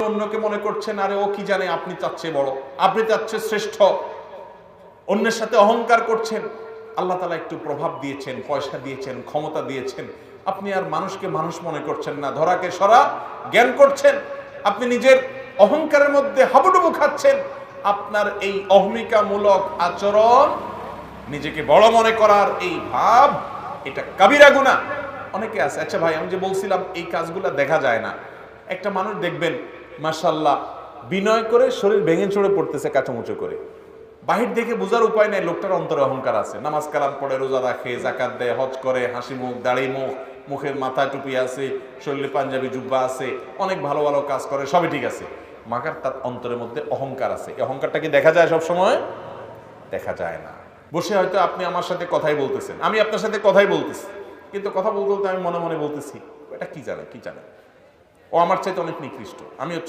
অন্যকে মনে করছেন আরে ও কি জানে, আপনি চাচ্ছে বড়, আপনি চাচ্ছে শ্রেষ্ঠ, অন্যের সাথে অহংকার করছেন। আল্লাহ তাআলা একটু প্রভাব দিয়েছেন, পয়সা দিয়েছেন, ক্ষমতা দিয়েছেন, আপনি আর মানুষকে মানুষ মনে করছেন না, ধরাকে সরা জ্ঞান করছেন, আপনি নিজের অহংকারের মধ্যে হাবুডুবু খাচ্ছেন। আপনার এই অহমিকামূলক আচরণ, নিজেকে বড় মনে করার এই ভাব, এটা কাবিরা গুনাহ। অনেকে আছে, আচ্ছা ভাই আমি যে বলছিলাম এই কাজগুলো দেখা যায় না, একটা মানুষ দেখবেন মাশাআল্লাহ বিনয় করে শরীর ভেঙে চড়ে পড়তেছে কাঁচামুচো করে, বাহির দেখে বোঝার উপায় নাই লোকটার অন্তরে অহংকার আছে, নামাজ কালাম পড়ে, রোজা রাখে, যাকাত দেয়, হজ করে, হাসি মুখ, দাড়ি মুখ, মুখের মাথায় টুপি আছে, শরীরে পাঞ্জাবি জুব্বা আছে, অনেক ভালো ভালো কাজ করে, সবই ঠিক আছে, মাগার তার অন্তরের মধ্যে অহংকার আছে। এই অহংকারটা কি দেখা যায় সব সময়? দেখা যায় না। বসে হয়তো আপনি আমার সাথে কথাই বলতেছেন, আমি আপনার সাথে কথাই বলতেছি, কিন্তু কথা বলতে বলতে আমি মনে মনে বলতেছি এটা কি জানে, কি জানে, ও আমার চাইতে অনেক নিকৃষ্ট, আমি হচ্ছে